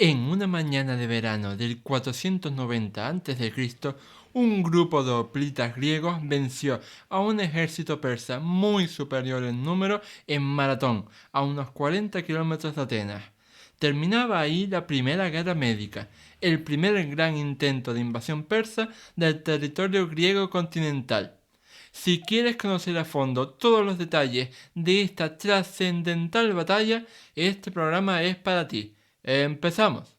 En una mañana de verano del 490 a.C., un grupo de hoplitas griegos venció a un ejército persa muy superior en número en Maratón, a unos 40 kilómetros de Atenas. Terminaba ahí la Primera Guerra Médica, el primer gran intento de invasión persa del territorio griego continental. Si quieres conocer a fondo todos los detalles de esta trascendental batalla, este programa es para ti. Empezamos.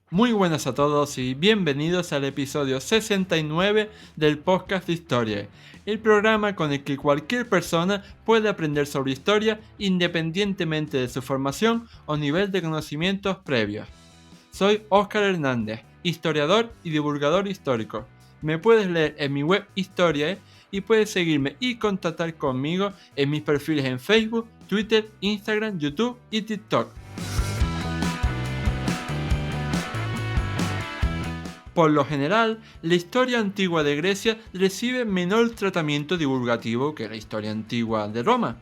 Muy buenas a todos y bienvenidos al episodio 69 del podcast de Historia, el programa con el que cualquier persona puede aprender sobre historia independientemente de su formación o nivel de conocimientos previos. Soy Óscar Hernández, historiador y divulgador histórico. Me puedes leer en mi web Historiae y puedes seguirme y contactar conmigo en mis perfiles en Facebook, Twitter, Instagram, YouTube y TikTok. Por lo general, la historia antigua de Grecia recibe menor tratamiento divulgativo que la historia antigua de Roma.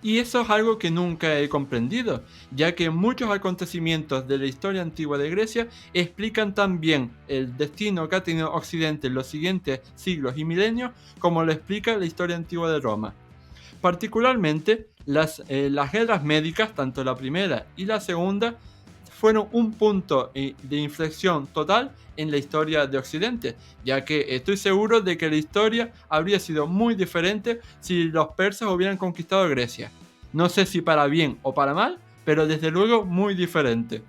Y eso es algo que nunca he comprendido, ya que muchos acontecimientos de la historia antigua de Grecia explican tan bien el destino que ha tenido Occidente en los siguientes siglos y milenios como lo explica la historia antigua de Roma. Particularmente, las guerras médicas, tanto la primera y la segunda, fueron un punto de inflexión total en la historia de Occidente, ya que estoy seguro de que la historia habría sido muy diferente si los persas hubieran conquistado Grecia. No sé si para bien o para mal, pero desde luego muy diferente.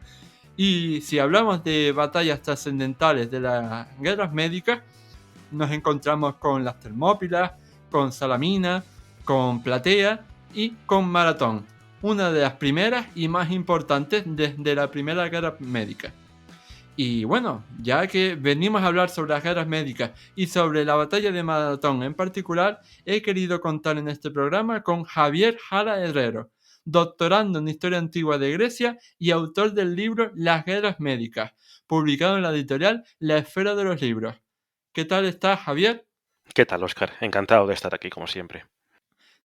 Y si hablamos de batallas trascendentales de las guerras médicas, nos encontramos con las Termópilas, con Salamina, con Platea y con Maratón, una de las primeras y más importantes desde la Primera Guerra Médica. Y bueno, ya que venimos a hablar sobre las guerras médicas y sobre la batalla de Maratón en particular, he querido contar en este programa con Javier Jara Herrero, doctorando en Historia Antigua de Grecia y autor del libro Las Guerras Médicas, publicado en la editorial La Esfera de los Libros. ¿Qué tal estás, Javier? ¿Qué tal, Óscar? Encantado de estar aquí, como siempre.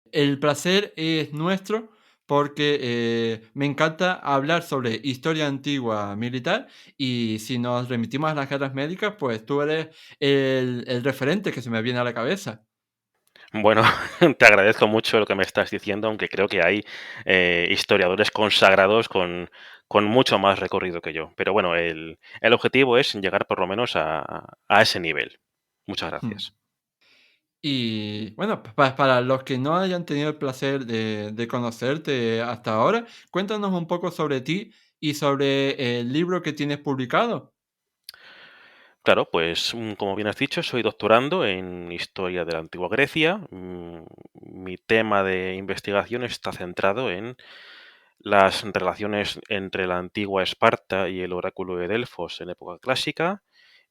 El placer es nuestro porque me encanta hablar sobre historia antigua militar y si nos remitimos a las guerras médicas, pues tú eres el referente que se me viene a la cabeza. Bueno, te agradezco mucho lo que me estás diciendo, aunque creo que hay historiadores consagrados con mucho más recorrido que yo. Pero bueno, el objetivo es llegar por lo menos a ese nivel. Muchas Hmm. gracias. Y bueno, para los que no hayan tenido el placer de conocerte hasta ahora, cuéntanos un poco sobre ti y sobre el libro que tienes publicado. Claro, pues como bien has dicho, soy doctorando en Historia de la Antigua Grecia. Mi tema de investigación está centrado en las relaciones entre la antigua Esparta y el oráculo de Delfos en época clásica,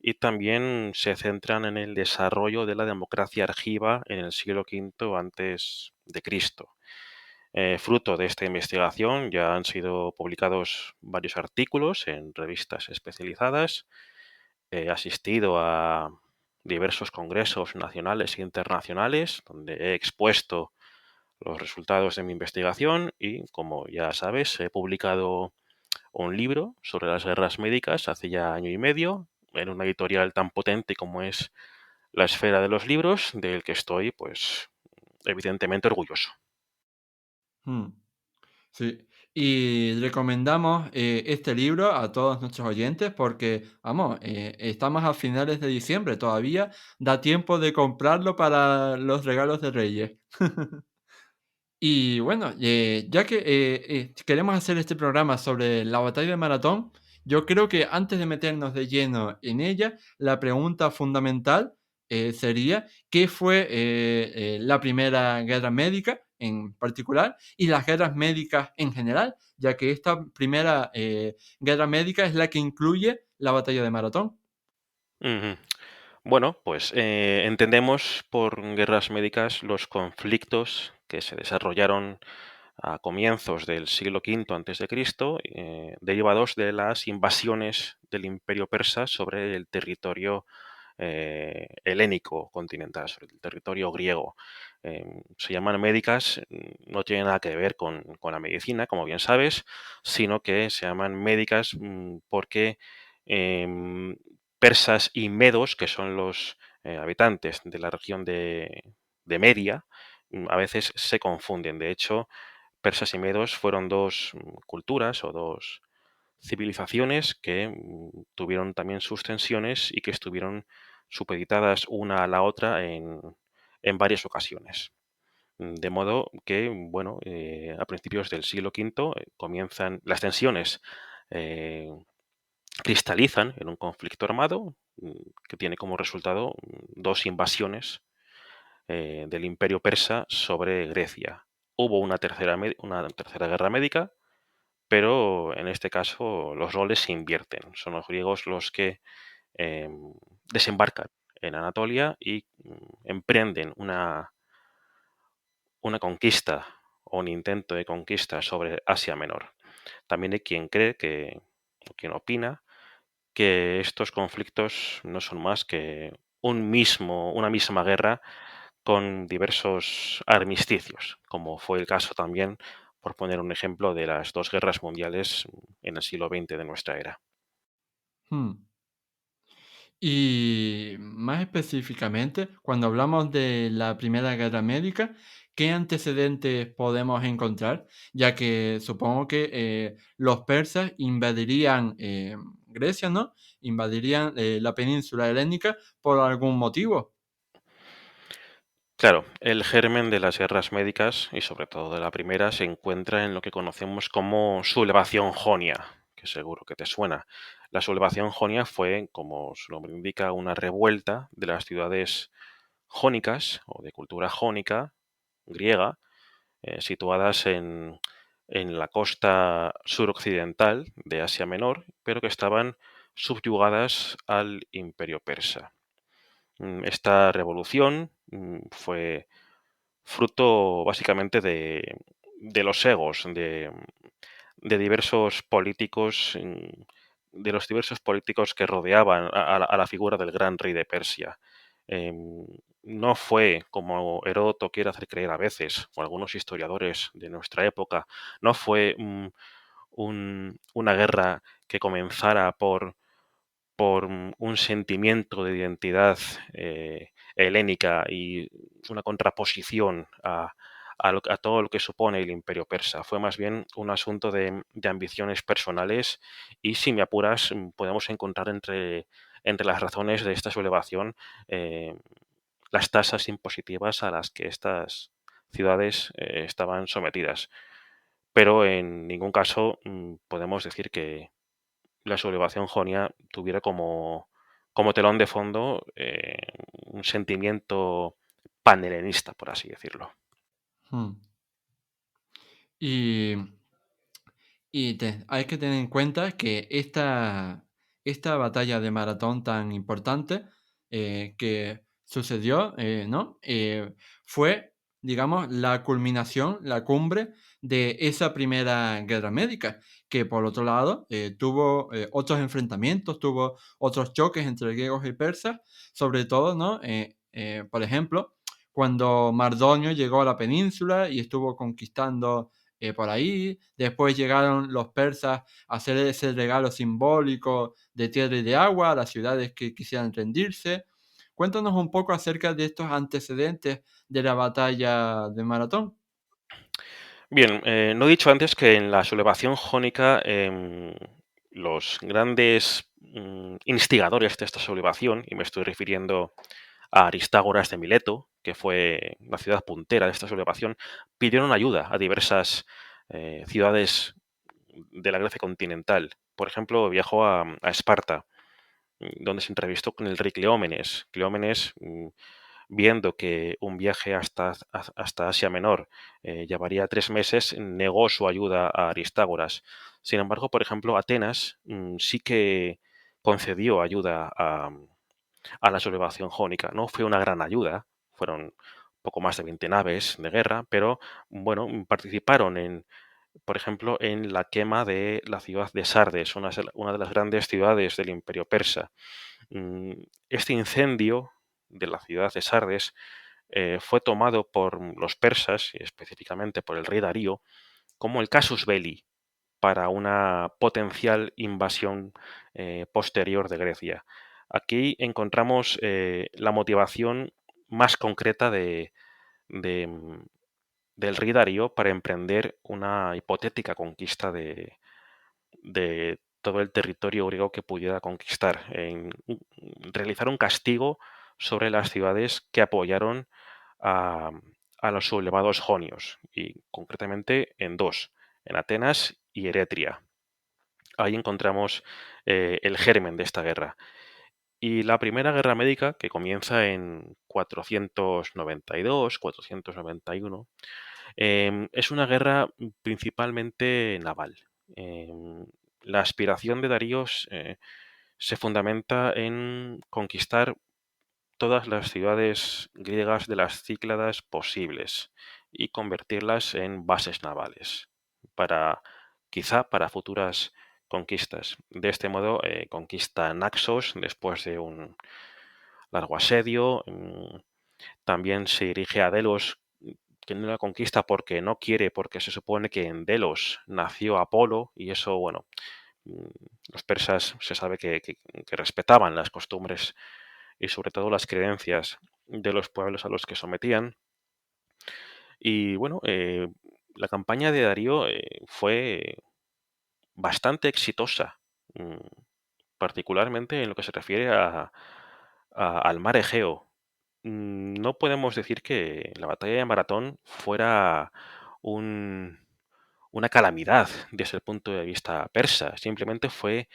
y también se centran en el desarrollo de la democracia argiva en el siglo V antes de Cristo. Fruto de esta investigación ya han sido publicados varios artículos en revistas especializadas. He asistido a diversos congresos nacionales e internacionales donde he expuesto los resultados de mi investigación y, como ya sabes, he publicado un libro sobre las guerras médicas hace ya año y medio en una editorial tan potente como es La Esfera de los Libros, del que estoy, pues, evidentemente orgulloso. Hmm. Sí, y recomendamos este libro a todos nuestros oyentes porque, vamos, estamos a finales de diciembre, todavía da tiempo de comprarlo para los regalos de Reyes. Y bueno, ya que queremos hacer este programa sobre la batalla de Maratón, yo creo que antes de meternos de lleno en ella, la pregunta fundamental sería, ¿qué fue la Primera Guerra Médica en particular y las guerras médicas en general? Ya que esta primera guerra médica es la que incluye la batalla de Maratón. Ujú. Bueno, pues entendemos por guerras médicas los conflictos que se desarrollaron a comienzos del siglo V a.C., derivados de las invasiones del Imperio Persa sobre el territorio helénico continental, sobre el territorio griego. Se llaman médicas, no tiene nada que ver con la medicina, como bien sabes, sino que se llaman médicas porque em, persas y medos, que son los habitantes de la región de Media, a veces se confunden. De hecho, persas y medos fueron dos culturas o dos civilizaciones que tuvieron también sus tensiones y que estuvieron supeditadas una a la otra en varias ocasiones. De modo que, bueno, a principios del siglo V comienzan las tensiones, eh, cristalizan en un conflicto armado que tiene como resultado dos invasiones del Imperio Persa sobre Grecia. Hubo una tercera guerra médica, pero en este caso los roles se invierten. Son los griegos los que desembarcan en Anatolia y emprenden una conquista o un intento de conquista sobre Asia Menor. También hay quien cree o quien opina que estos conflictos no son más que una misma guerra con diversos armisticios, como fue el caso también, por poner un ejemplo, de las dos guerras mundiales en el siglo XX de nuestra era. Hmm. Y más específicamente, cuando hablamos de la Primera Guerra Médica, ¿qué antecedentes podemos encontrar? Ya que supongo que los persas invadirían Grecia, ¿no? Invadirían la península helénica por algún motivo. Claro, el germen de las guerras médicas, y sobre todo de la primera, se encuentra en lo que conocemos como sublevación jonia, que seguro que te suena. La sublevación jonia fue, como su nombre indica, una revuelta de las ciudades jónicas o de cultura jónica griega, situadas en la costa suroccidental de Asia Menor, pero que estaban subyugadas al Imperio Persa. Esta revolución fue fruto básicamente de los egos de diversos políticos, de los diversos políticos que rodeaban a la figura del gran rey de Persia. Em, no fue, como Heródoto quiere hacer creer a veces, o algunos historiadores de nuestra época, no fue una guerra que comenzara por un sentimiento de identidad helénica y una contraposición a todo lo que supone el imperio persa. Fue más bien un asunto de ambiciones personales y, si me apuras, podemos encontrar entre las razones de esta sublevación eh, las tasas impositivas a las que estas ciudades estaban sometidas. Pero en ningún caso podemos decir que la sublevación jonia tuviera como telón de fondo un sentimiento panhelenista, por así decirlo. Hmm. Y hay que tener en cuenta que esta batalla de maratón tan importante que sucedió, ¿no? Fue, digamos, la culminación, la cumbre de esa primera guerra médica, que por otro lado tuvo otros enfrentamientos, tuvo otros choques entre griegos y persas, sobre todo, ¿no? Por ejemplo, cuando Mardonio llegó a la península y estuvo conquistando por ahí. Después llegaron los persas a hacer ese regalo simbólico de tierra y de agua a las ciudades que quisieran rendirse. Cuéntanos un poco acerca de estos antecedentes de la batalla de Maratón. Bien, no he dicho antes que en la sublevación jónica los grandes instigadores de esta sublevación, y me estoy refiriendo a Aristágoras de Mileto, que fue la ciudad puntera de esta sublevación, pidieron ayuda a diversas ciudades de la Grecia continental. Por ejemplo, viajó a Esparta, donde se entrevistó con el rey Cleómenes. Cleómenes, viendo que un viaje hasta Asia Menor llevaría 3 meses, negó su ayuda a Aristágoras. Sin embargo, por ejemplo, Atenas sí que concedió ayuda a la sublevación jónica. No fue una gran ayuda, fueron poco más de 20 naves de guerra, pero bueno, participaron por ejemplo, en la quema de la ciudad de Sardes, una de las grandes ciudades del Imperio Persa. Mm, Este incendio de la ciudad de Sardes fue tomado por los persas, y específicamente por el rey Darío, como el casus belli para una potencial invasión posterior de Grecia. Aquí encontramos la motivación más concreta de, mm, del rey Darío para emprender una hipotética conquista de todo el territorio griego que pudiera conquistar, realizar un castigo sobre las ciudades que apoyaron a, a los sublevados jonios, y concretamente en dos, en Atenas y Eretria. Ahí encontramos el germen de esta guerra. Y la primera guerra médica, que comienza en 492, 491, es una guerra principalmente naval. La aspiración de Darío se fundamenta en conquistar todas las ciudades griegas de las Cícladas posibles y convertirlas en bases navales quizá para futuras conquistas. De este modo, conquista Naxos después de un largo asedio. También se dirige a Delos, que no la conquista porque no quiere, porque se supone que en Delos nació Apolo, y eso, bueno, mm, los persas se sabe que respetaban las costumbres y sobre todo las creencias de los pueblos a los que sometían. Y bueno, la campaña de Darío fue bastante exitosa, particularmente en lo que se refiere al mar Egeo. No podemos decir que la batalla de Maratón fuera un- una calamidad desde el punto de vista persa. Simplemente fue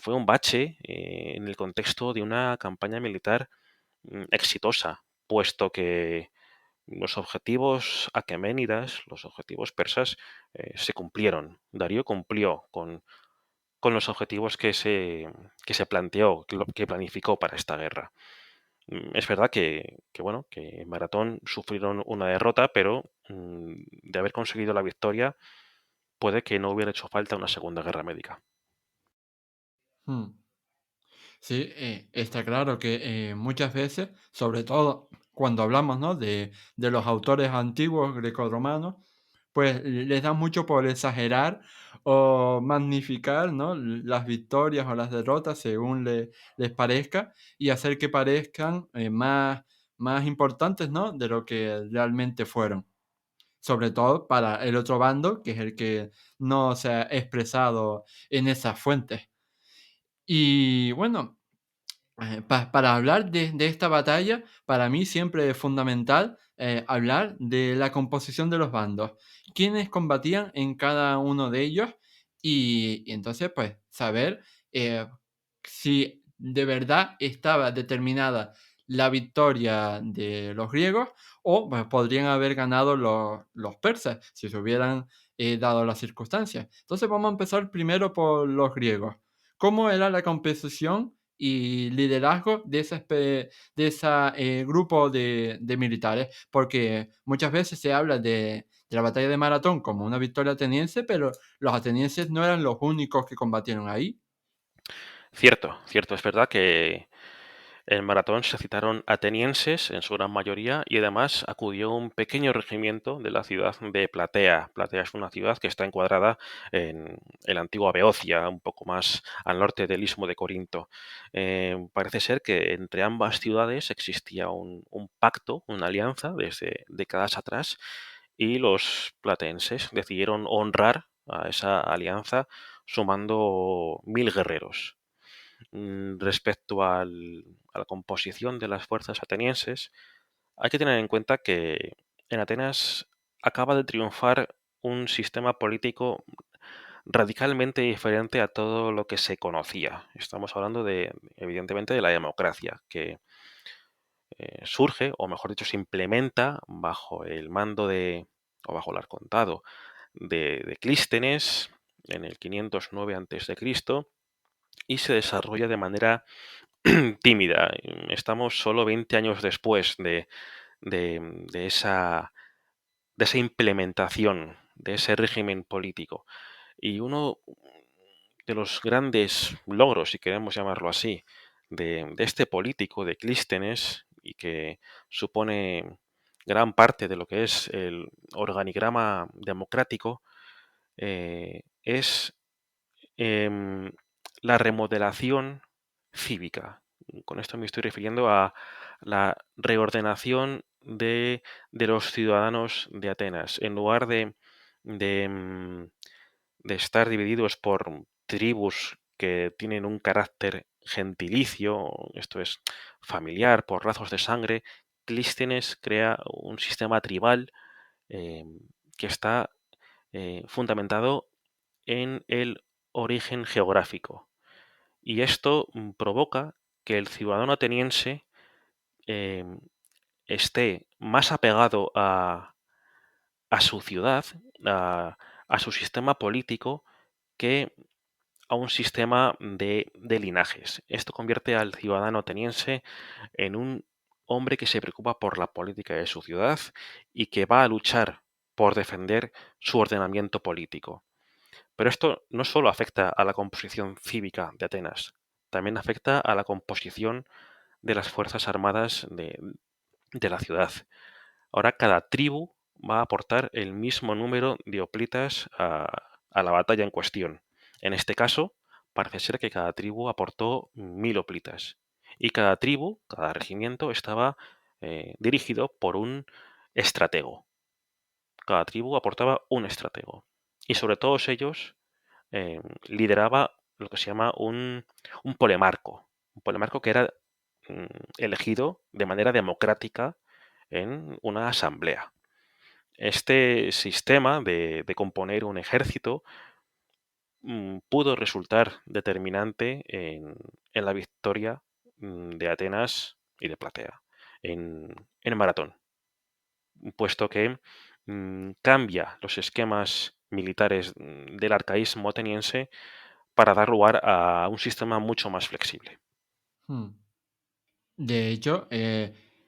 un bache en el contexto de una campaña militar exitosa, puesto que los objetivos aqueménidas, los objetivos persas, se cumplieron. Darío cumplió con los objetivos que se planteó, que planificó para esta guerra. Es verdad bueno, que en Maratón sufrieron una derrota, pero de haber conseguido la victoria, puede que no hubiera hecho falta una segunda guerra médica. Hmm. Sí, está claro que muchas veces, sobre todo cuando hablamos, ¿no?, de los autores antiguos grecorromanos, pues les da mucho por exagerar o magnificar, ¿no?, las victorias o las derrotas según les parezca y hacer que parezcan más importantes, ¿no?, de lo que realmente fueron. Sobre todo para el otro bando, que es el que no se ha expresado en esas fuentes. Y bueno, para hablar de esta batalla, para mí siempre es fundamental hablar de la composición de los bandos, quiénes combatían en cada uno de ellos y entonces pues saber eh, si de verdad estaba determinada la victoria de los griegos o pues, podrían haber ganado los persas si se hubieran dado las circunstancias. Entonces vamos a empezar primero por los griegos. ¿Cómo era la composición y liderazgo de ese grupo de militares? Porque muchas veces se habla de la batalla de Maratón como una victoria ateniense, pero los atenienses no eran los únicos que combatieron ahí. Cierto, cierto, es verdad que en Maratón se citaron atenienses en su gran mayoría, y además acudió un pequeño regimiento de la ciudad de Platea. Platea es una ciudad que está encuadrada en la antigua Beocia, un poco más al norte del istmo de Corinto. Parece ser que entre ambas ciudades existía un pacto, una alianza desde décadas atrás, y los platenses decidieron honrar a esa alianza sumando 1000 guerreros. Respecto a la composición de las fuerzas atenienses, hay que tener en cuenta que en Atenas acaba de triunfar un sistema político radicalmente diferente a todo lo que se conocía. Estamos hablando evidentemente, de la democracia, que surge, o mejor dicho, se implementa bajo el mando o bajo el arcontado de Clístenes en el 509 a.C., y se desarrolla de manera tímida. Estamos solo 20 años después de esa, de esa implementación de ese régimen político. Y uno de los grandes logros, si queremos llamarlo así, de este político, de Clístenes, y que supone gran parte de lo que es el organigrama democrático, es em, la remodelación cívica. Con esto me estoy refiriendo a la reordenación de los ciudadanos de Atenas. En lugar de, mm, de estar divididos por tribus que tienen un carácter gentilicio, esto es familiar, por lazos de sangre, Clístenes crea un sistema tribal eh, que está fundamentado en el origen geográfico. Y esto provoca que el ciudadano ateniense eh, esté más apegado a su ciudad, a, a su sistema político, que a un sistema de linajes. Esto convierte al ciudadano ateniense en un hombre que se preocupa por la política de su ciudad y que va a luchar por defender su ordenamiento político. Pero esto no solo afecta a la composición cívica de Atenas, también afecta a la composición de las fuerzas armadas de la ciudad. Ahora cada tribu va a aportar el mismo número de hoplitas a la batalla en cuestión. En este caso, parece ser que cada tribu aportó 1000 hoplitas. Y cada tribu, cada regimiento, estaba dirigido por un estratego. Cada tribu aportaba un estratego. Y sobre todos ellos lideraba lo que se llama un polemarco. Un polemarco que era mm, elegido de manera democrática en una asamblea. Este sistema de componer un ejército pudo resultar determinante en la victoria de Atenas y de Platea en Maratón, puesto que cambia los esquemas militares del arcaísmo ateniense para dar lugar a un sistema mucho más flexible. Hmm. De hecho,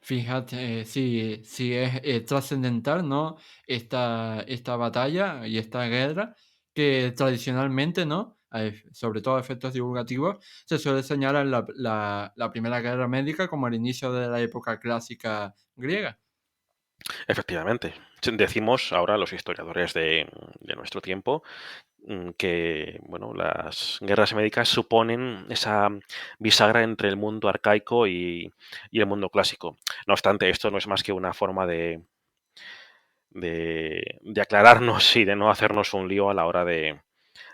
fíjate, si es trascendental, ¿no? Esta batalla y esta guerra que tradicionalmente, ¿no? Sobre todo a efectos divulgativos, se suele señalar la Primera Guerra Médica como el inicio de la época clásica griega. Efectivamente, decimos ahora los historiadores de nuestro tiempo que bueno, las guerras médicas suponen esa bisagra entre el mundo arcaico y el mundo clásico. No obstante, esto no es más que una forma de aclararnos y de no hacernos un lío a la hora de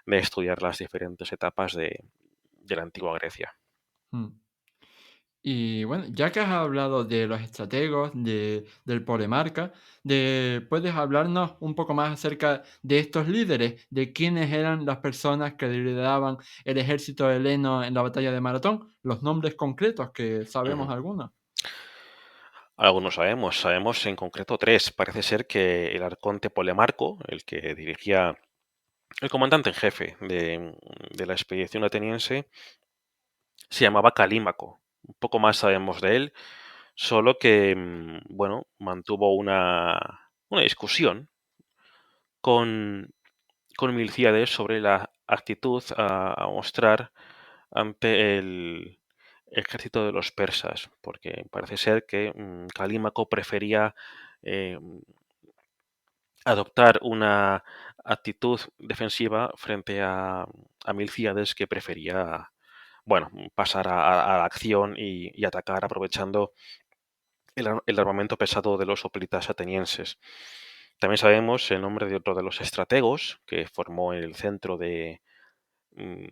estudiar las diferentes etapas de la antigua Grecia. Hmm. Y bueno, ya que has hablado de los estrategos, del Polemarca, ¿puedes hablarnos un poco más acerca de estos líderes, de quiénes eran las personas que lideraban el ejército heleno en la batalla de Maratón? Los nombres concretos, que sabemos Ujú. algunos. Algunos sabemos en concreto tres. Parece ser que el arconte Polemarco, el que dirigía, el comandante en jefe de la expedición ateniense, se llamaba Calímaco. Un poco más sabemos de él, solo que, bueno, mantuvo una discusión con, con Milcíades sobre la actitud a mostrar ante el ejército de los persas, porque parece ser que Calímaco prefería eh, adoptar una actitud defensiva frente a Milcíades, que prefería, bueno, pasar a la acción y atacar aprovechando el armamento pesado de los hoplitas atenienses. También sabemos el nombre de otro de los estrategos que formó el centro mm,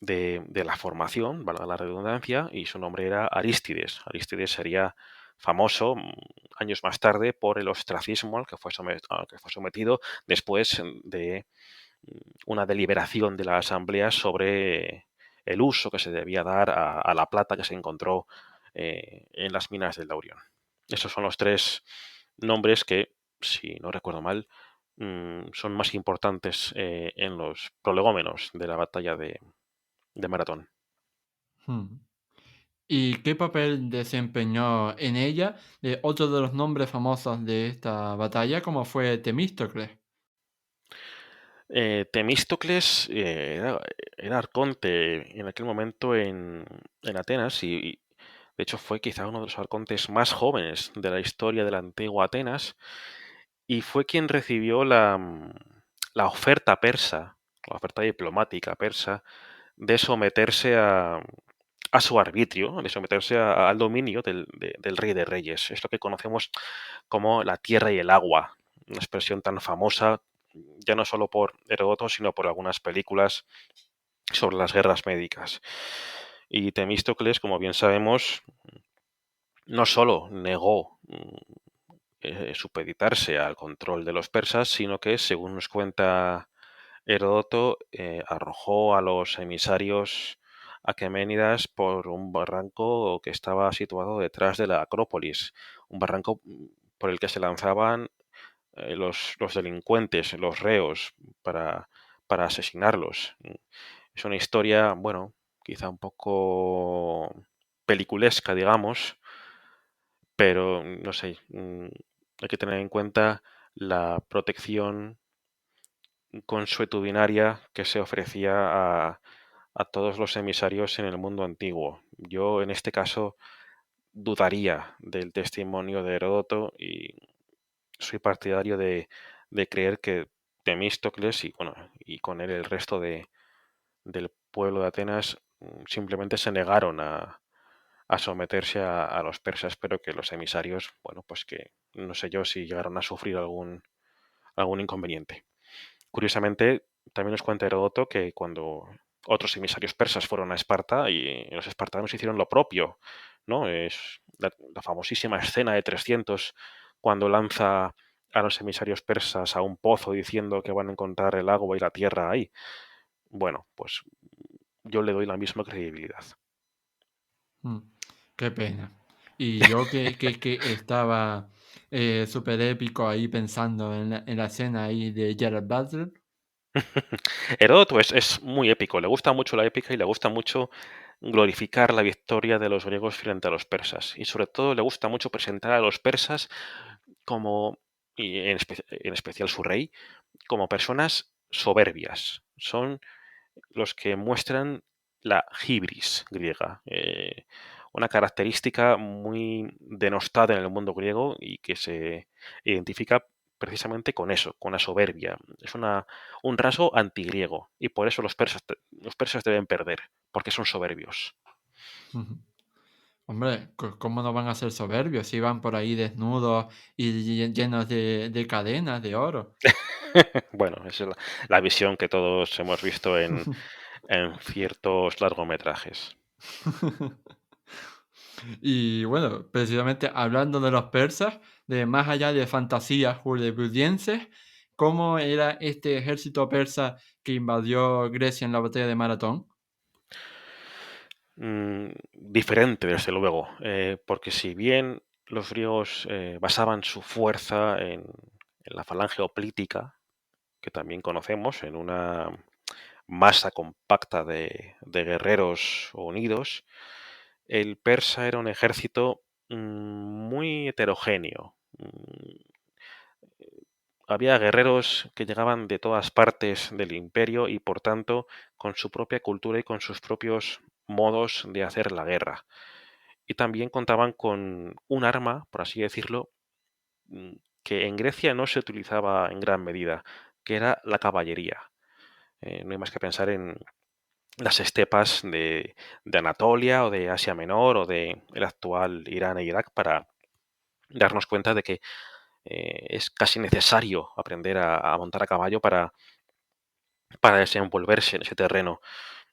de la formación, valga la redundancia, y su nombre era Arístides. Arístides sería famoso años más tarde por el ostracismo al que fue sometido después de una deliberación de la asamblea sobre el uso que se debía dar a la plata que se encontró en las minas del Laurión. Esos son los tres nombres que, si no recuerdo mal, son más importantes en los prolegómenos de la batalla de Maratón. Hmm. ¿Y qué papel desempeñó en ella otro de los nombres famosos de esta batalla, como fue Temístocles? Temístocles era arconte en aquel momento en Atenas y, de hecho, fue quizá uno de los arcontes más jóvenes de la historia de la antigua Atenas y fue quien recibió la oferta persa, la oferta diplomática persa, de someterse a su arbitrio, de someterse al dominio del rey de reyes. Es lo que conocemos como la tierra y el agua, una expresión tan famosa ya no solo por Heródoto, sino por algunas películas sobre las guerras médicas. Y Temístocles, como bien sabemos, no solo negó supeditarse al control de los persas, sino que, según nos cuenta Heródoto, arrojó a los emisarios aqueménidas por un barranco que estaba situado detrás de la Acrópolis, un barranco por el que se lanzaban los delincuentes, los reos, para asesinarlos. Es una historia, bueno, quizá un poco peliculesca, digamos, pero no sé, hay que tener en cuenta la protección consuetudinaria que se ofrecía a todos los emisarios en el mundo antiguo. Yo, en este caso, dudaría del testimonio de Heródoto y soy partidario de creer que Temístocles y, bueno, y con él el resto del pueblo de Atenas simplemente se negaron a someterse a los persas, pero que los emisarios, bueno, pues que no sé yo si llegaron a sufrir algún inconveniente. Curiosamente, también nos cuenta Heródoto que cuando otros emisarios persas fueron a Esparta y los espartanos hicieron lo propio, ¿no? Es la famosísima escena de 300 cuando lanza a los emisarios persas a un pozo diciendo que van a encontrar el agua y la tierra ahí. Bueno, pues yo le doy la misma credibilidad. Mm, qué pena. Y yo que estaba súper épico ahí pensando en la escena ahí de Gerard Butler. Heródoto es muy épico, le gusta mucho la épica y le gusta mucho glorificar la victoria de los griegos frente a los persas. Y sobre todo le gusta mucho presentar a los persas como, y en especial su rey, como personas soberbias. Son los que muestran la hibris griega, una característica muy denostada en el mundo griego y que se identifica precisamente con eso, con la soberbia. Es un rasgo antigriego y por eso los persas deben perder, porque son soberbios. Ujú. Hombre, ¿cómo no van a ser soberbios si van por ahí desnudos y llenos de cadenas de oro? Bueno, esa es la visión que todos hemos visto en ciertos largometrajes. Y bueno, precisamente hablando de los persas, de más allá de fantasías hollywoodienses, ¿cómo era este ejército persa que invadió Grecia en la batalla de Maratón? Diferente, desde luego, porque si bien los griegos basaban su fuerza en la falange hoplítica, que también conocemos, en una masa compacta de guerreros unidos, el persa era un ejército muy heterogéneo. Había guerreros que llegaban de todas partes del imperio y por tanto con su propia cultura y con sus propios modos de hacer la guerra. Y también contaban con un arma, por así decirlo, mm, que en Grecia no se utilizaba en gran medida, que era la caballería. No hay más que pensar en las estepas de Anatolia o de Asia Menor o de el actual Irán e Irak para darnos cuenta de que es casi necesario aprender a montar a caballo para desenvolverse en ese terreno.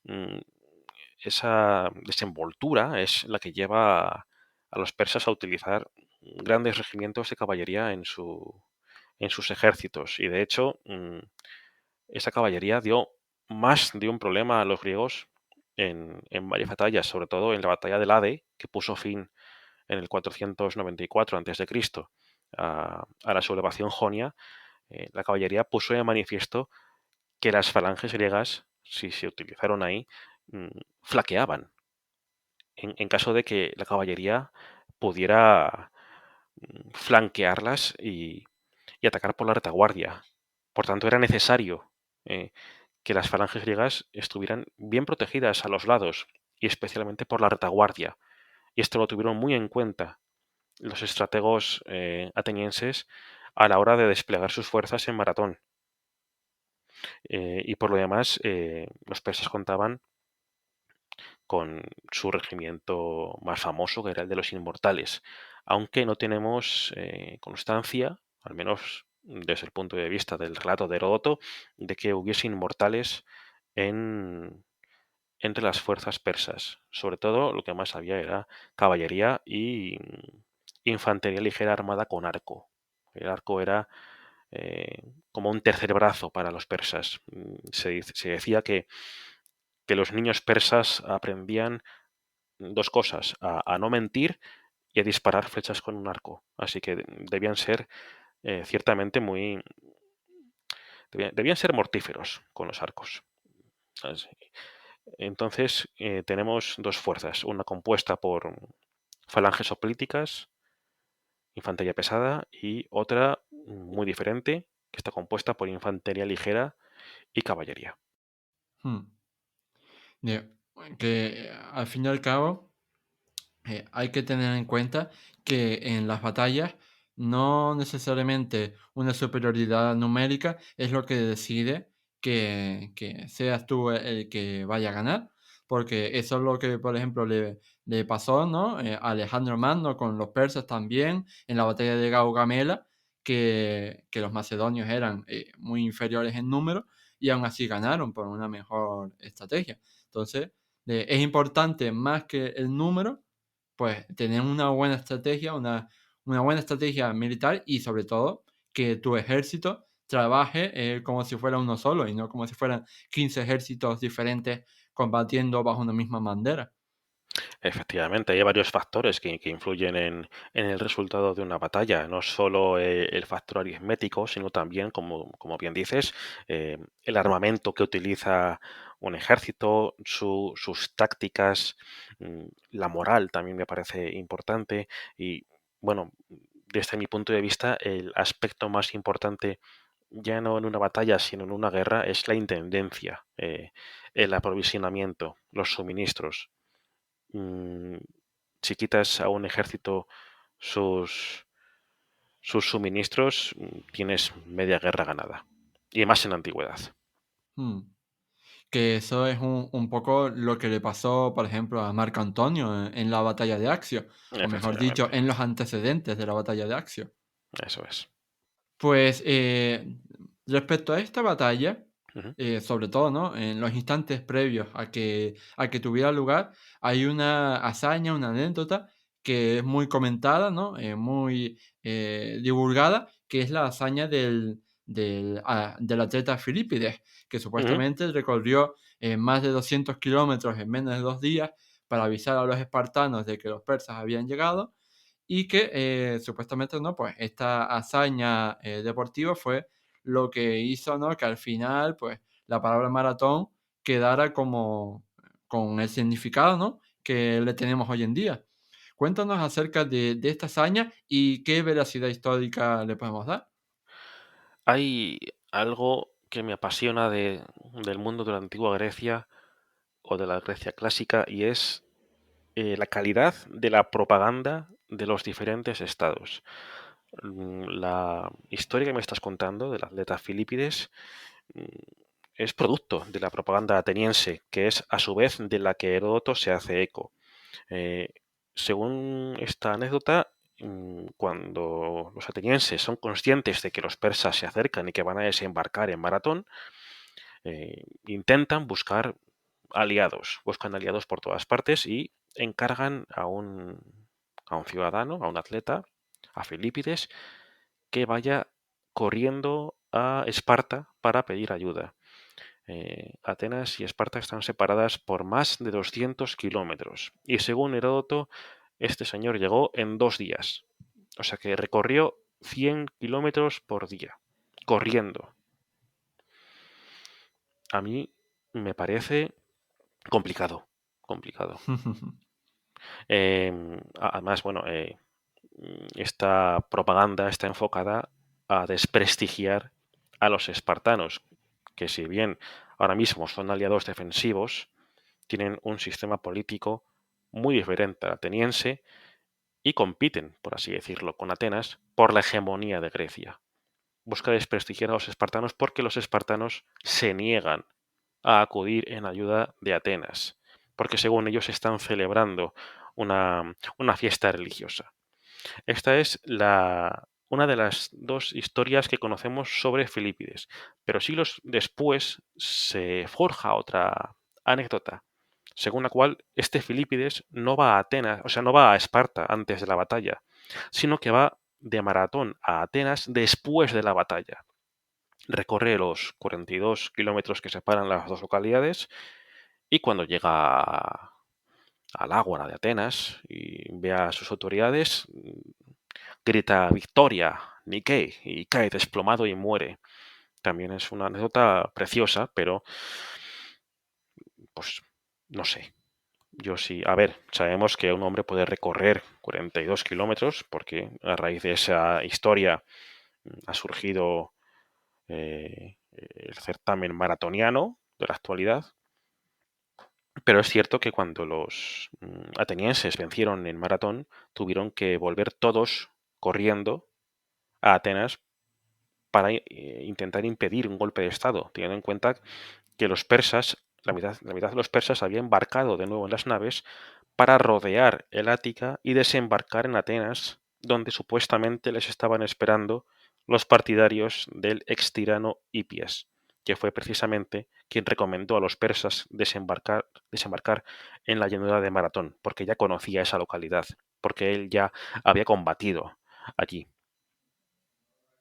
Mm, Esa desenvoltura es la que lleva a los persas a utilizar grandes regimientos de caballería en sus ejércitos. Y de hecho, esa caballería dio más de un problema a los griegos en varias batallas, sobre todo en la batalla del Ade, que puso fin en el 494 a.C. A la sublevación jonia. La caballería puso de manifiesto que las falanges griegas, si se utilizaron ahí, mm, flaqueaban. en caso de que la caballería pudiera flanquearlas y atacar por la retaguardia. Por tanto, era necesario eh, que las falanges griegas estuvieran bien protegidas a los lados y especialmente por la retaguardia. Y esto lo tuvieron muy en cuenta los estrategos atenienses a la hora de desplegar sus fuerzas en Maratón. Y por lo demás, los persas contaban con su regimiento más famoso, que era el de los inmortales, aunque no tenemos constancia, al menos desde el punto de vista del relato de Heródoto, de que hubiese inmortales en, entre las fuerzas persas. Sobre todo, lo que más había era caballería y infantería ligera armada con arco. El arco era como un tercer brazo para los persas. Se decía que los niños persas aprendían dos cosas, a no mentir y a disparar flechas con un arco. Así que debían ser ciertamente debían ser mortíferos con los arcos. Así. Entonces tenemos dos fuerzas, una compuesta por falanges hoplíticas, infantería pesada, y otra muy diferente, que está compuesta por infantería ligera y caballería. Hmm. De- que al fin y al cabo hay que tener en cuenta que en las batallas no necesariamente una superioridad numérica es lo que decide que seas tú el que vaya a ganar, porque eso es lo que, por ejemplo, le pasó, ¿no? A Alejandro Magno con los persas también en la batalla de Gaugamela, que los macedonios eran muy inferiores en número y aún así ganaron por una mejor estrategia. Entonces, es importante más que el número pues tener una buena estrategia militar y sobre todo que tu ejército trabaje como si fuera uno solo y no como si fueran 15 ejércitos diferentes combatiendo bajo una misma bandera. Efectivamente, hay varios factores que influyen en el resultado de una batalla, no solo el factor aritmético, sino también, como bien dices, el armamento que utiliza un ejército, sus tácticas, la moral también me parece importante y, bueno, desde mi punto de vista, el aspecto más importante ya no en una batalla, sino en una guerra, es la intendencia, el aprovisionamiento, los suministros. mm, si quitas a un ejército sus, sus suministros, tienes media guerra ganada. Y más en la antigüedad. Mm. Que eso es un poco lo que le pasó, por ejemplo, a Marco Antonio en la batalla de Axio, o mejor dicho, Efectivamente, en los antecedentes de la batalla de Axio. eso es. Pues respecto a esta batalla, Ujú, sobre todo, ¿no? En los instantes previos a que tuviera lugar, hay una hazaña, una anécdota que es muy comentada, ¿no? Muy divulgada, que es la hazaña del atleta Filipides, que ujú. supuestamente recorrió más de 200 kilómetros en menos de 2 días para avisar a los espartanos de que los persas habían llegado y que supuestamente, ¿no? Pues esta hazaña deportiva fue lo que hizo, ¿no? Que al final, pues la palabra maratón quedara como con el significado, ¿no? Que le tenemos hoy en día. Cuéntanos acerca de esta hazaña y qué veracidad histórica le podemos dar. Hay algo que me apasiona del mundo de la antigua Grecia o de la Grecia clásica y es la calidad de la propaganda de los diferentes estados. La historia que me estás contando del atleta Filipides mm, es producto de la propaganda ateniense, que es a su vez de la que Heródoto se hace eco. Eh, Según esta anécdota, cuando los atenienses son conscientes de que los persas se acercan y que van a desembarcar en Maratón, intentan buscan aliados por todas partes y encargan a un ciudadano, a un atleta, a Filipides, que vaya corriendo a Esparta para pedir ayuda. Atenas y Esparta están separadas por más de 200 kilómetros y según Heródoto, este señor llegó en 2 días. O sea que recorrió 100 kilómetros por día, corriendo. A mí me parece complicado, complicado. Además, bueno, esta propaganda está enfocada a desprestigiar a los espartanos, que si bien ahora mismo son aliados defensivos, tienen un sistema político muy diferente al ateniense y compiten, por así decirlo, con Atenas por la hegemonía de Grecia. Busca desprestigiar a los espartanos porque los espartanos se niegan a acudir en ayuda de Atenas, porque según ellos están celebrando una fiesta religiosa. Esta es una de las dos historias que conocemos sobre Filipides, pero siglos después se forja otra anécdota, según la cual este Filipides no va a Atenas, o sea, no va a Esparta antes de la batalla, sino que va de maratón a Atenas después de la batalla. Recorre los 42 kilómetros que separan las dos localidades y cuando llega al ágora de Atenas y ve a sus autoridades, grita victoria, Nikkei, y cae desplomado y muere. También es una anécdota preciosa, pero pues no sé. Yo sí, a ver, sabemos que un hombre puede recorrer 42 kilómetros porque a raíz de esa historia ha surgido el certamen maratoniano de la actualidad, pero es cierto que cuando los atenienses vencieron en maratón, tuvieron que volver todos corriendo a Atenas para intentar impedir un golpe de Estado, teniendo en cuenta que los persas, la mitad de los persas había embarcado de nuevo en las naves para rodear el Ática y desembarcar en Atenas, donde supuestamente les estaban esperando los partidarios del ex tirano Hipias, que fue precisamente quien recomendó a los persas desembarcar en la llanura de Maratón, porque ya conocía esa localidad, porque él ya había combatido allí.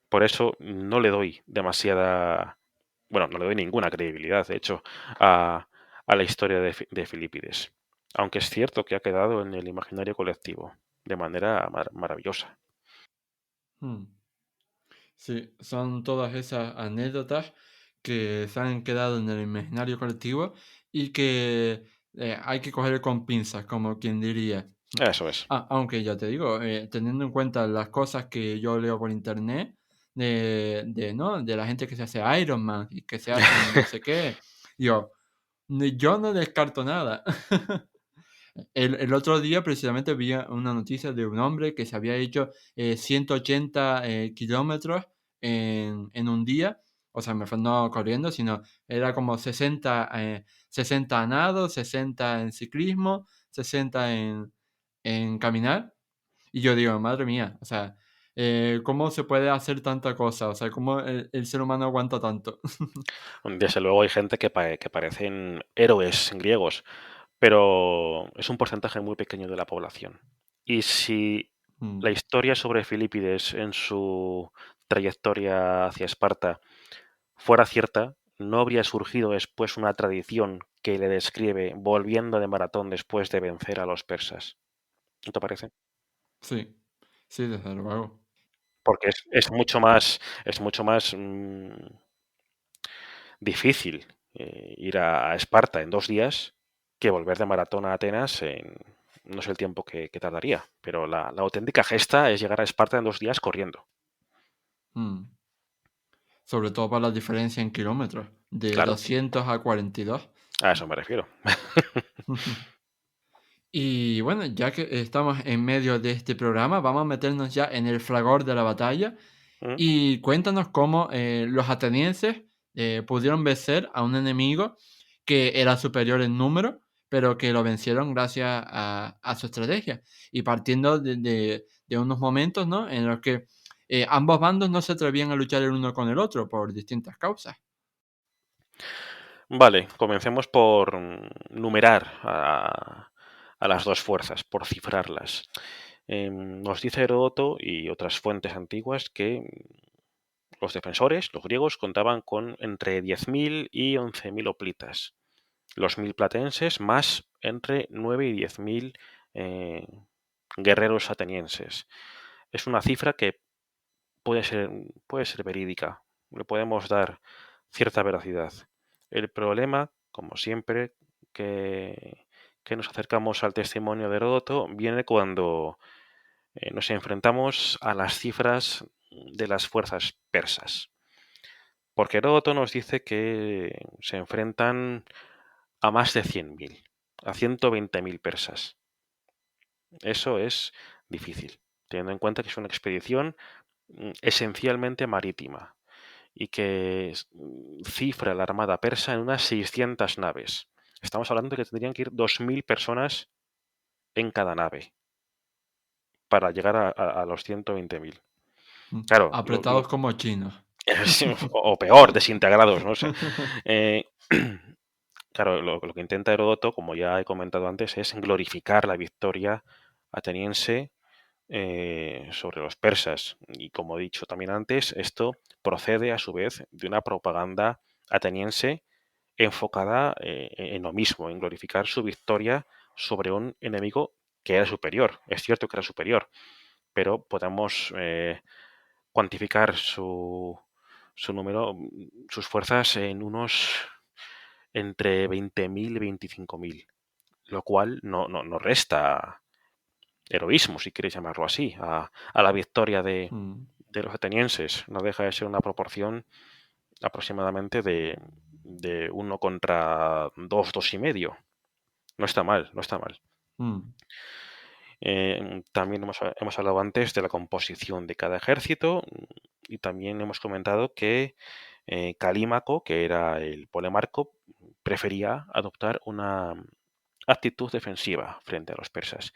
Por eso no le doy demasiada, bueno, no le doy ninguna credibilidad, de hecho, a la historia de Filipides. Aunque es cierto que ha quedado en el imaginario colectivo de manera maravillosa. Hmm. Sí, son todas esas anécdotas que se han quedado en el imaginario colectivo y que hay que coger con pinzas, como quien diría. Eso es. Aunque ya te digo, teniendo en cuenta las cosas que yo leo por internet, ¿no? De la gente que se hace Iron Man y que se hacen no sé qué, yo, yo no descarto nada. El otro día precisamente vi una noticia de un hombre que se había hecho 180 kilómetros en un día. O sea, no corriendo, sino era como 60 a nado, 60 en ciclismo, 60 en caminar. Y yo digo, madre mía, o sea, ¿cómo se puede hacer tanta cosa? O sea, ¿cómo el ser humano aguanta tanto? Desde luego hay gente que parecen héroes griegos, pero es un porcentaje muy pequeño de la población. Y si la Mm, historia sobre Filipides en su trayectoria hacia Esparta fuera cierta, no habría surgido después una tradición que le describe volviendo de maratón después de vencer a los persas. ¿No te parece? sí, sí, desde luego. Porque es mucho más difícil ir a Esparta en 2 días que volver de maratón a Atenas en no sé el tiempo que tardaría, pero la auténtica gesta es llegar a Esparta en 2 días corriendo. Mm. Sobre todo para la diferencia en kilómetros, de Claro, 200 a 42. a eso me refiero. Y bueno, ya que estamos en medio de este programa, vamos a meternos ya en el fragor de la batalla Mm. y cuéntanos cómo los atenienses pudieron vencer a un enemigo que era superior en número, pero que lo vencieron gracias a su estrategia. Y partiendo de unos momentos, ¿no? En los que ambos bandos no se atrevían a luchar el uno con el otro por distintas causas. Vale, comencemos por numerar a las dos fuerzas, por cifrarlas. Nos dice Heródoto y otras fuentes antiguas que los defensores, los griegos, contaban con entre 10.000 y 11.000 hoplitas. Los 1.000 platenses más entre 9 y 10.000 eh, guerreros atenienses. Es una cifra que puede ser verídica, le podemos dar cierta veracidad. El problema, como siempre, que, que nos acercamos al testimonio de Heródoto viene cuando nos enfrentamos a las cifras de las fuerzas persas. Porque Heródoto nos dice que se enfrentan a más de 100.000, a 120.000 persas. Eso es difícil, teniendo en cuenta que es una expedición esencialmente marítima y que cifra la armada persa en unas 600 naves. Estamos hablando de que tendrían que ir 2.000 personas en cada nave para llegar a los 120.000. Claro, Apretados como chinos. o peor, desintegrados, no sé. Eh, claro, lo que intenta Heródoto, como ya he comentado antes, es glorificar la victoria ateniense sobre los persas. Y como he dicho también antes, esto procede a su vez de una propaganda ateniense enfocada en lo mismo, en glorificar su victoria sobre un enemigo que era superior. Es cierto que era superior, pero podemos cuantificar su número, sus fuerzas en unos entre 20.000 y 25.000, lo cual no resta heroísmo, si queréis llamarlo así, a la victoria Mm, de los atenienses. No deja de ser una proporción aproximadamente de 1 contra 2, 2,5. No está mal, no está mal. mm, También hemos hablado antes de la composición de cada ejército y también hemos comentado que Calímaco, que era el polemarco, prefería adoptar una actitud defensiva frente a los persas.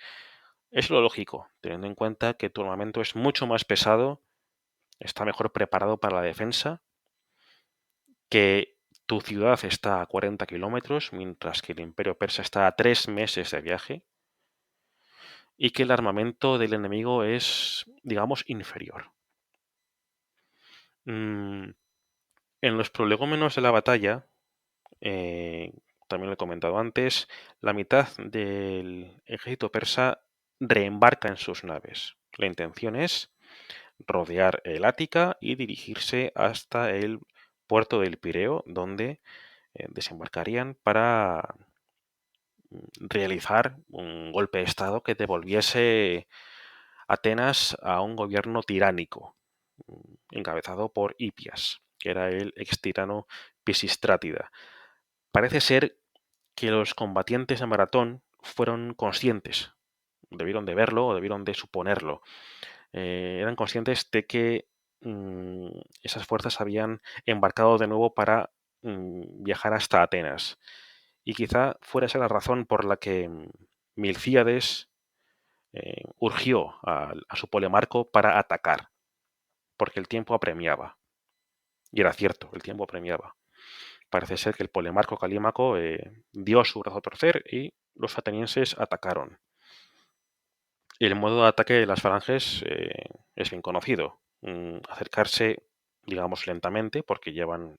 Es lo lógico, teniendo en cuenta que tu armamento es mucho más pesado, está mejor preparado para la defensa, que tu ciudad está a 40 kilómetros, mientras que el imperio persa está a 3 meses de viaje, y que el armamento del enemigo es, digamos, inferior. Mm, en los prolegómenos de la batalla, eh, también lo he comentado antes, la mitad del ejército persa reembarca en sus naves. La intención es rodear el Ática y dirigirse hasta el puerto del Pireo, donde desembarcarían para realizar un golpe de Estado que devolviese Atenas a un gobierno tiránico, encabezado por Hipias, que era el ex tirano Pisístrátida. Parece ser que los combatientes de Maratón fueron conscientes, debieron de verlo o debieron de suponerlo. Eran conscientes de que esas fuerzas habían embarcado de nuevo para viajar hasta Atenas. Y quizá fuera esa la razón por la que Milcíades urgió a su polemarco para atacar, porque el tiempo apremiaba. Y era cierto, el tiempo apremiaba. Parece ser que el polemarco Calímaco dio su brazo a torcer y los atenienses atacaron. El modo de ataque de las falanges es bien conocido. Acercarse, digamos, lentamente, porque llevan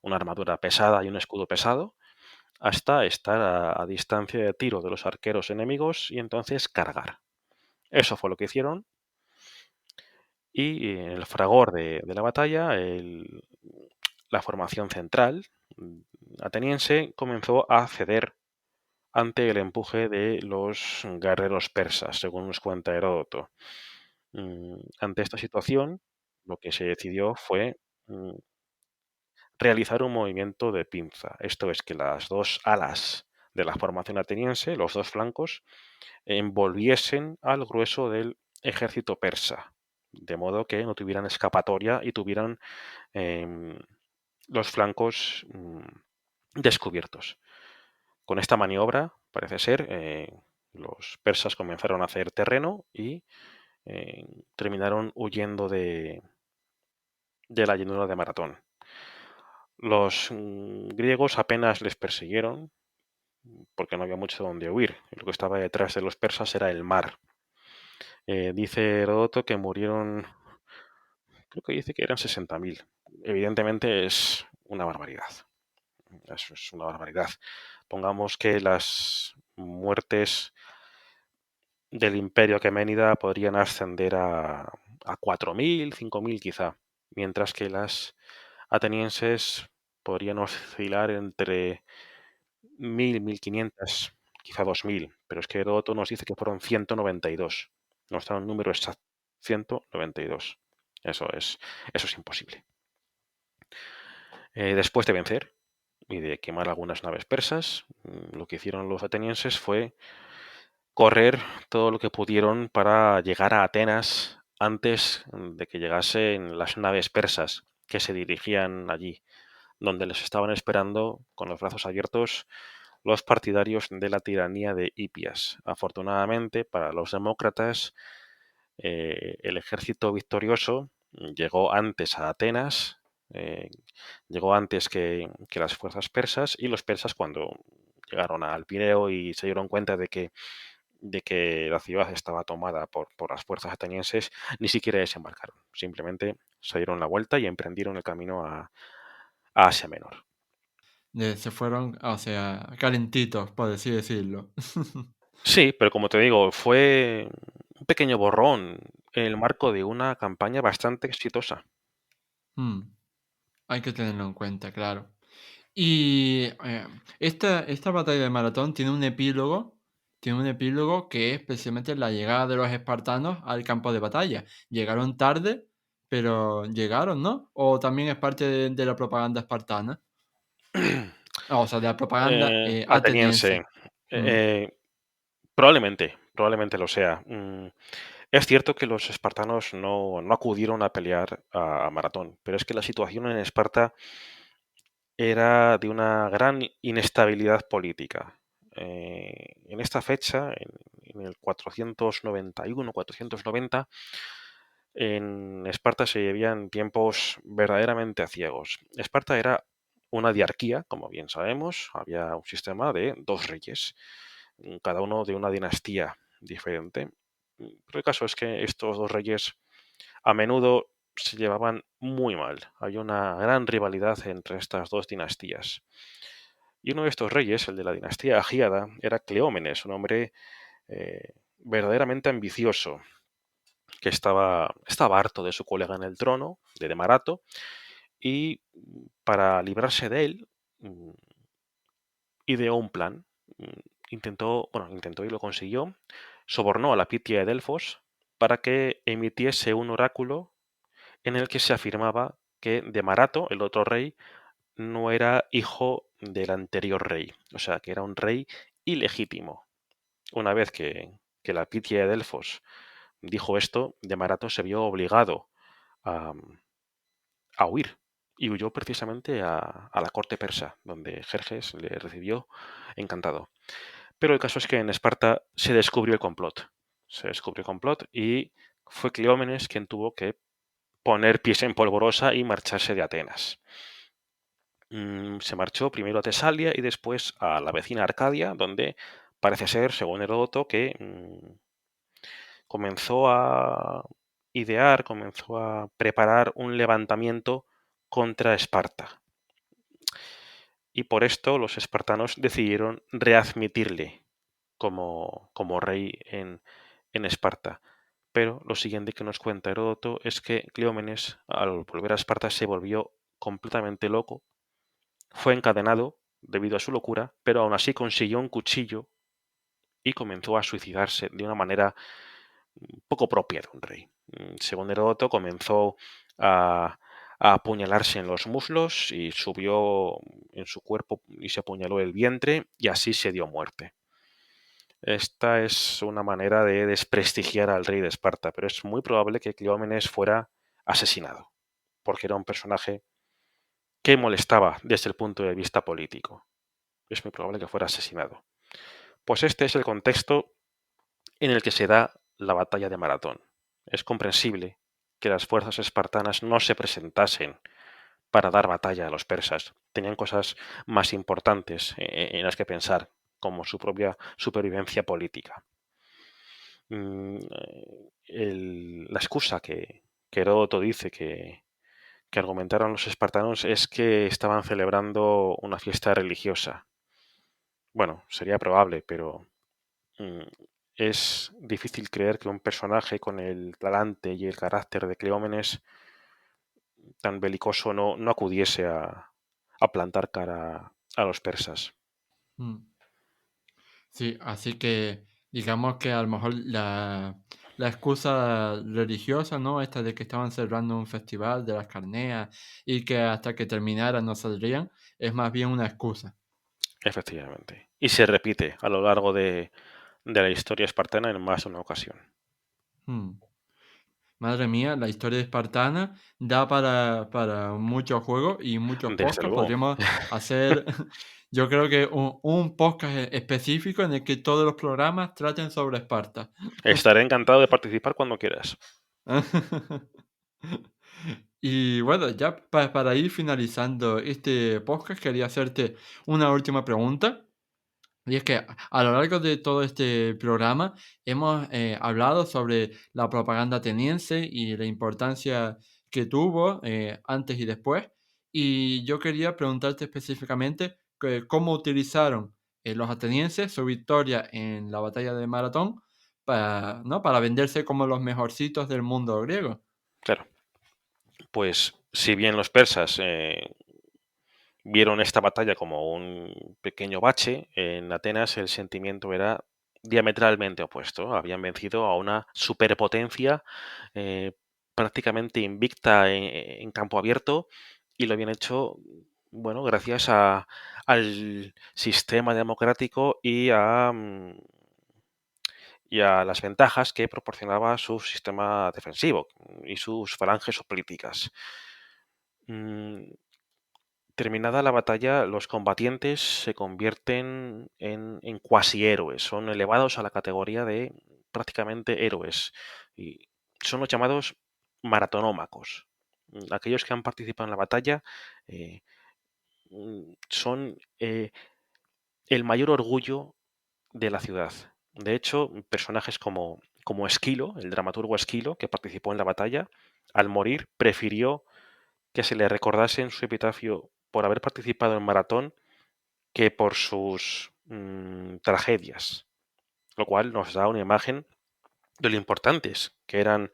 una armadura pesada y un escudo pesado, hasta estar a distancia de tiro de los arqueros enemigos y entonces cargar. Eso fue lo que hicieron. Y en el fragor de la batalla, la formación central ateniense comenzó a ceder ante el empuje de los guerreros persas, según nos cuenta Heródoto. Ante esta situación, lo que se decidió fue mm, realizar un movimiento de pinza. Esto es que las dos alas de la formación ateniense, los dos flancos, envolviesen al grueso del ejército persa, de modo que no tuvieran escapatoria y tuvieran em, los flancos descubiertos. Con esta maniobra, parece ser, los persas comenzaron a hacer terreno y terminaron huyendo de la llanura de Maratón. Los griegos apenas les persiguieron porque no había mucho donde huir. Lo que estaba detrás de los persas era el mar. Dice Heródoto que murieron, creo que dice que eran 60.000. Evidentemente es una barbaridad. Eso es una barbaridad. Pongamos que las muertes del imperio aqueménida podrían ascender a 4.000, 5.000 quizá, mientras que las atenienses podrían oscilar entre 1.000, 1.500. quizá 2000, pero es que Heródoto nos dice que fueron 192. Nos da un número exacto, 192. Eso es imposible. Después de vencer y de quemar algunas naves persas, lo que hicieron los atenienses fue correr todo lo que pudieron para llegar a Atenas antes de que llegasen las naves persas que se dirigían allí, donde les estaban esperando con los brazos abiertos los partidarios de la tiranía de Hipias. Afortunadamente para los demócratas, el ejército victorioso llegó antes a Atenas, llegó antes que las fuerzas persas, y los persas, cuando llegaron al Pireo y se dieron cuenta de que la ciudad estaba tomada por las fuerzas atenienses, ni siquiera desembarcaron. Simplemente se dieron la vuelta y emprendieron el camino a Asia Menor. Se fueron, o sea, calentitos, por así decirlo. Sí, pero como te digo, fue un pequeño borrón en el marco de una campaña bastante exitosa. Mm, hay que tenerlo en cuenta, claro. Y esta batalla de Maratón tiene un epílogo que es precisamente la llegada de los espartanos al campo de batalla. Llegaron tarde, pero llegaron, ¿no? O también es parte de la propaganda espartana. O sea, de la propaganda Ateniense. ateniense. Mm, eh, probablemente lo sea. Es cierto que los espartanos no acudieron a pelear a Maratón, pero es que la situación en Esparta era de una gran inestabilidad política. En esta fecha, en el 491, 490, en Esparta se vivían tiempos verdaderamente aciagos. Esparta era una diarquía, como bien sabemos, había un sistema de dos reyes, cada uno de una dinastía diferente. Pero el caso es que estos dos reyes a menudo se llevaban muy mal. Hay una gran rivalidad entre estas dos dinastías. Y uno de estos reyes, el de la dinastía Agíada, era Cleómenes, un hombre verdaderamente ambicioso, que estaba harto de su colega en el trono, de Demarato, y para librarse de él, ideó un plan. Intentó y lo consiguió. Sobornó a la Pitia de Delfos para que emitiese un oráculo en el que se afirmaba que Demarato, el otro rey, no era hijo del anterior rey, o sea, que era un rey ilegítimo. Una vez que la Pitia de Delfos dijo esto, Demarato se vio obligado a, a huir y huyó precisamente a la corte persa, donde Jerjes le recibió encantado. Pero el caso es que en Esparta se descubrió el complot. Se descubrió el complot y fue Cleómenes quien tuvo que poner pies en polvorosa y marcharse de Atenas. Se marchó primero a Tesalia y después a la vecina Arcadia, donde parece ser, según Heródoto, que comenzó a idear, comenzó a preparar un levantamiento contra Esparta. Y por esto los espartanos decidieron readmitirle como rey en Esparta. Pero lo siguiente que nos cuenta Heródoto es que Cleómenes, al volver a Esparta, se volvió completamente loco, fue encadenado debido a su locura, pero aún así consiguió un cuchillo y comenzó a suicidarse de una manera poco propia de un rey. Según Heródoto, comenzó a apuñalarse en los muslos y subió en su cuerpo y se apuñaló el vientre y así se dio muerte. Esta es una manera de desprestigiar al rey de Esparta, pero es muy probable que Cleómenes fuera asesinado, porque era un personaje que molestaba desde el punto de vista político. Es muy probable que fuera asesinado. Pues este es el contexto en el que se da la batalla de Maratón. Es comprensible que las fuerzas espartanas no se presentasen para dar batalla a los persas. Tenían cosas más importantes en las que pensar, como su propia supervivencia política. La excusa que Heródoto dice que argumentaron los espartanos es que estaban celebrando una fiesta religiosa. Bueno, sería probable, pero mm, es difícil creer que un personaje con el talante y el carácter de Cleómenes tan belicoso no acudiese a plantar cara a los persas. mm. Sí, así que digamos que a lo mejor la excusa religiosa, ¿no? Esta de que estaban celebrando un festival de las carneas y que hasta que terminara no saldrían, es más bien una excusa. Efectivamente. Y se repite a lo largo de la historia espartana en más de una ocasión. Mm. Madre mía, la historia espartana da para muchos juegos y muchos Desde podcasts. luego. Podríamos hacer, yo creo que un podcast específico en el que todos los programas traten sobre Esparta. Estaré encantado de participar cuando quieras. Y bueno, ya para ir finalizando este podcast, quería hacerte una última pregunta. Y es que a lo largo de todo este programa hemos hablado sobre la propaganda ateniense y la importancia que tuvo antes y después. Y yo quería preguntarte específicamente cómo utilizaron los atenienses su victoria en la batalla de Maratón para, ¿no? para venderse como los mejorcitos del mundo griego. Claro. Pues si bien los persas vieron esta batalla como un pequeño bache, en Atenas el sentimiento era diametralmente opuesto. Habían vencido a una superpotencia eh, prácticamente invicta en campo abierto y lo habían hecho, bueno, gracias al sistema democrático y a las ventajas que proporcionaba su sistema defensivo y sus falanges o políticas. Mm, Terminada la batalla, los combatientes se convierten en cuasi héroes, son elevados a la categoría de prácticamente héroes y son los llamados maratonómacos. Aquellos que han participado en la batalla eh, son el mayor orgullo de la ciudad. De hecho, personajes como Esquilo, el dramaturgo Esquilo, que participó en la batalla, al morir prefirió que se le recordase en su epitafio por haber participado en maratón que por sus tragedias, lo cual nos da una imagen de lo importantes que eran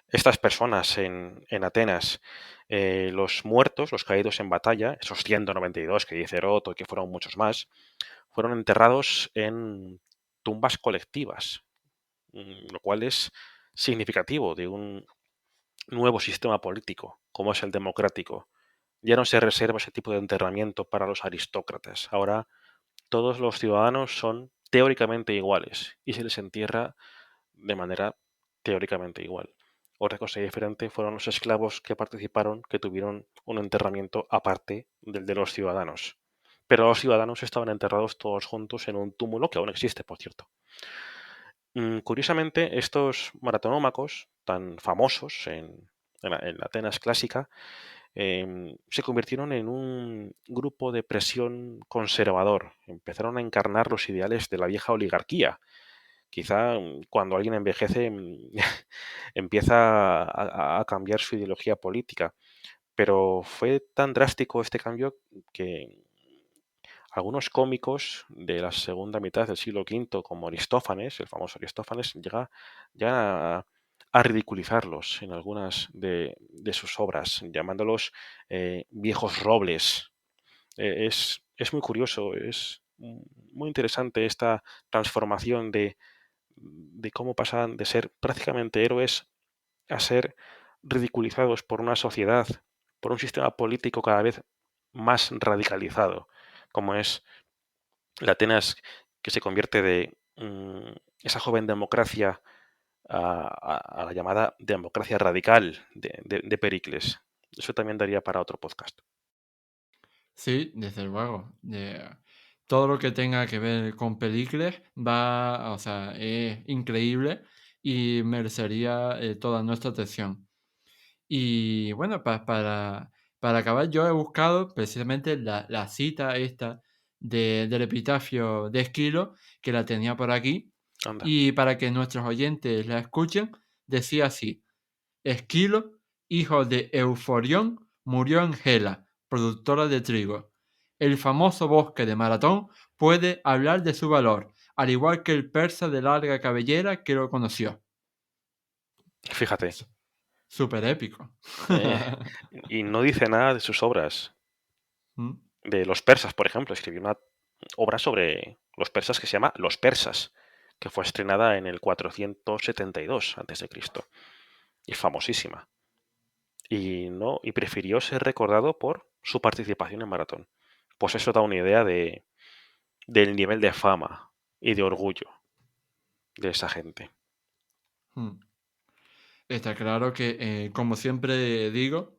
estas personas en Atenas. Los muertos, los caídos en batalla, esos 192 que dice Heródoto y que fueron muchos más, fueron enterrados en tumbas colectivas, lo cual es significativo de un nuevo sistema político, como es el democrático. Ya no se reserva ese tipo de enterramiento para los aristócratas. Ahora todos los ciudadanos son teóricamente iguales y se les entierra de manera teóricamente igual. Otra cosa diferente fueron los esclavos que participaron, que tuvieron un enterramiento aparte del de los ciudadanos. Pero los ciudadanos estaban enterrados todos juntos en un túmulo que aún existe, por cierto. Curiosamente, estos maratonómacos, tan famosos en Atenas clásica, se convirtieron en un grupo de presión conservador. Empezaron a encarnar los ideales de la vieja oligarquía. Quizá cuando alguien envejece empieza a cambiar su ideología política. Pero fue tan drástico este cambio que algunos cómicos de la segunda mitad del siglo V, como Aristófanes, el famoso Aristófanes, llega a ridiculizarlos en algunas de sus obras, llamándolos viejos robles. Es muy curioso, es muy interesante esta transformación de cómo pasan de ser prácticamente héroes a ser ridiculizados por una sociedad, por un sistema político cada vez más radicalizado, como es la Atenas que se convierte de esa joven democracia a la llamada democracia radical de Pericles. Eso también daría para otro podcast. Sí, desde luego. Todo lo que tenga que ver con películas va, o sea, es increíble y merecería toda nuestra atención. Y bueno, para acabar, yo he buscado precisamente la cita esta del epitafio de Esquilo, que la tenía por aquí, Anda. y para que nuestros oyentes la escuchen, decía así: Esquilo, hijo de Euforión, murió en Gela, productora de trigo. El famoso bosque de Maratón puede hablar de su valor, al igual que el persa de larga cabellera que lo conoció. Fíjate. S- Súper épico. eh, y no dice nada de sus obras. ¿Mm? De los persas, por ejemplo, escribió una. obra sobre los persas que se llama Los Persas, que fue estrenada en el 472 a.C. y es famosísima. Y prefirió ser recordado por su participación en Maratón. Pues eso da una idea del nivel de fama y de orgullo de esa gente. Está claro que, como siempre digo,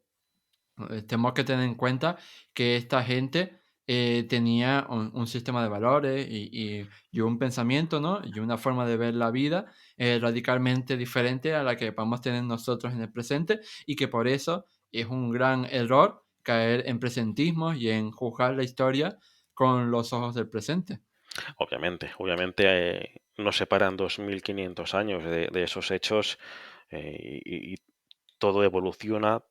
tenemos que tener en cuenta que esta gente tenía un sistema de valores y un pensamiento, ¿no? Y una forma de ver la vida radicalmente diferente a la que podemos tener nosotros en el presente, y que por eso es un gran error caer en presentismo y en juzgar la historia con los ojos del presente. Obviamente nos separan 2500 años de esos hechos, y todo evoluciona,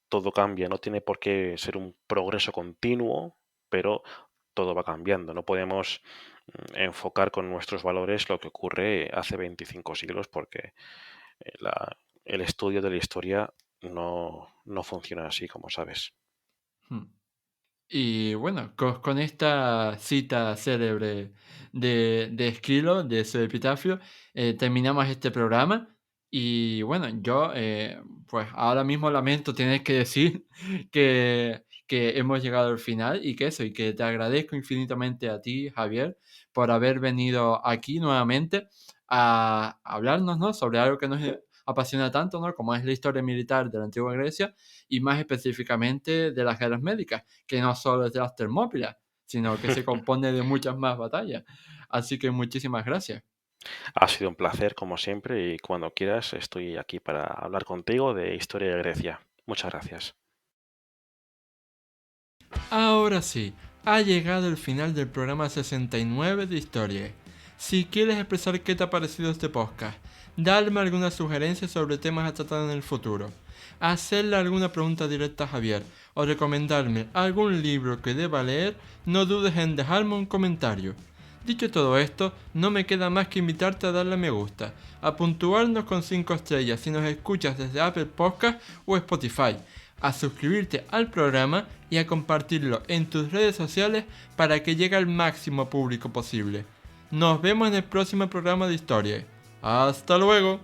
todo cambia, no tiene por qué ser un progreso continuo, pero todo va cambiando. No podemos enfocar con nuestros valores lo que ocurre hace 25 siglos, porque el estudio de la historia no funciona así, como sabes. Hmm. Y bueno, con esta cita célebre de Esquilo, de su epitafio, terminamos este programa. Y bueno, yo pues ahora mismo lamento tener que decir que hemos llegado al final y que eso, y que te agradezco infinitamente a ti, Javier, por haber venido aquí nuevamente a hablarnos, ¿no?, sobre algo que nos apasiona tanto, ¿no?, como es la historia militar de la antigua Grecia, y más específicamente de las guerras médicas, que no solo es de las Termópilas, sino que se compone de muchas más batallas. Así que muchísimas gracias. Ha sido un placer, como siempre, y cuando quieras estoy aquí para hablar contigo de historia de Grecia. Muchas gracias. Ahora sí, ha llegado el final del programa 69 de Historia. Si quieres expresar qué te ha parecido este podcast, darme alguna sugerencia sobre temas a tratar en el futuro, hacerle alguna pregunta directa a Javier o recomendarme algún libro que deba leer, no dudes en dejarme un comentario. Dicho todo esto, no me queda más que invitarte a darle a me gusta, a puntuarnos con 5 estrellas si nos escuchas desde Apple Podcast o Spotify, a suscribirte al programa y a compartirlo en tus redes sociales para que llegue al máximo público posible. Nos vemos en el próximo programa de Historia. ¡Hasta luego!